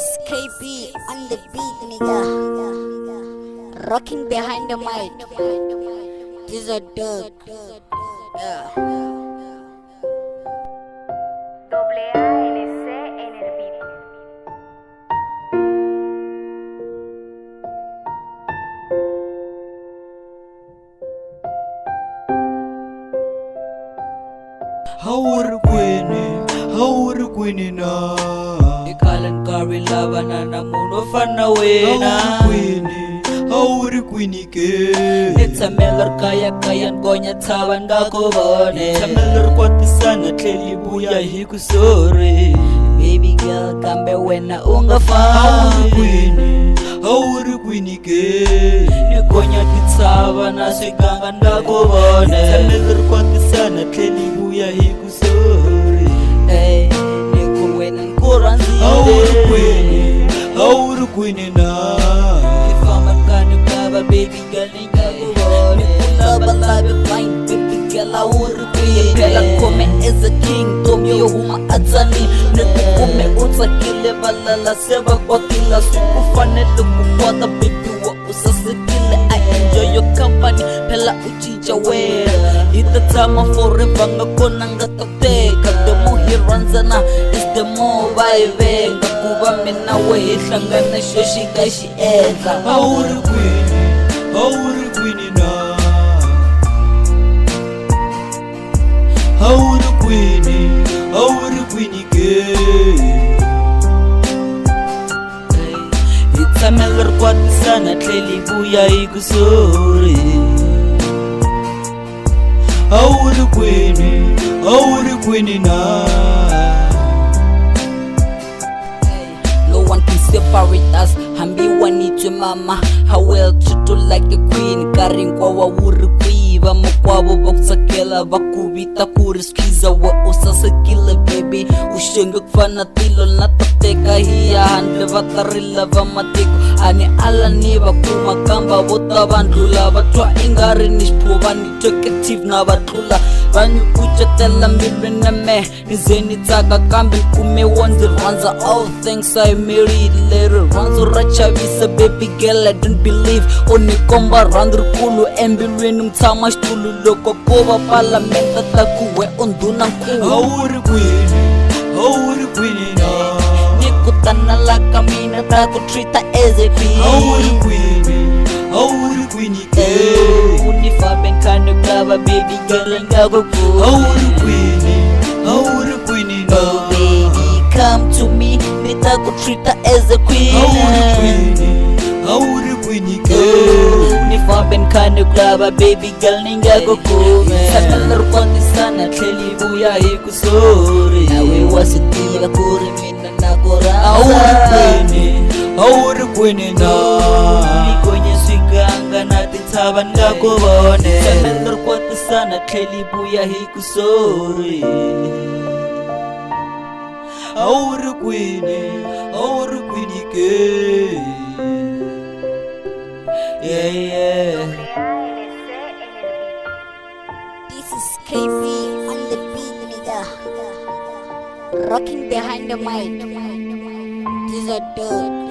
is KB on the beat, nigga. Rocking behind the mic. This is a dog. Yeah. Doble A, N, C, en el beat. Hawar kwini na Ikalan kari labanan na muno fana wena Hawar kwini ke Nita melar kayan gonya tawan gako bone Nita melar kwati sana tleli buya hiku sore Baby girl kambe wena unga fa Hawar kwini ke Gonya titsava na siganga ndako bone Nita melar kwati sana tleli buya hiku sore Niko wena nkuranzile Hawar kwini na Kifama kani kaba baby girl ngako bone Love, love, fine, baby girl, I would be. Bella come as a king, Tommy Huma Azani. Neku come uta kile balala seba kwa kila suku fane luku kwa the baby wa usasa kile. I enjoy your company, pela uchicha wera. Ita tama forever ngakona ngatoteka. The more he runs ana, is the more vibe. Ngakuba mina we hlangana shoshi gashi eka. Hawar kwini na Hawar kwini ke Itamelar kwati sana tleli buya ikusore Hawar kwini na No one can separate us. Hambi wanitwe mama. How well treat you like a queen. Karin kwa wawuri kuiva. Mokwabo bokusakela bakubita kuriskiza wa usasakila baby. Ushenge kufana tilo natateka hiya handle vatarila vamatiko. Ani ala ni bakuma kamba bota bandlula. Batwa ingari nishpo bani talkative na batula. Banyu kuchatela milwena me. Nizeni taka kambi kume wonder ranza all things I married later. Ranzo racha visa baby girl I don't believe. Oni komba randur kulu embilwenu mtama shtulu. Loko kova palamenta takuwe onduna kulu. Hawar kwini na Nikutana la kamina taku trita as a queen. Hawar kwini ke Unifa benkano klava baby girl ngago ku. Hawar kwini na Oh baby come to me. Nitaku trita as a queen. Hawar kwini ke Unifa benkano klava baby girl ngago ku. Sanalar kondi sana tleli buya ikusore. Nawe wasitia kuri mina nakoranza. Hawar kwini na Kwenye swiganga na titsava ngako bone Sanalar kwati sana tleli buya ikusore Hawar kwini ke Yeah, yeah This is KB on the beat, nigga. Rocking behind the mic. This is a dog.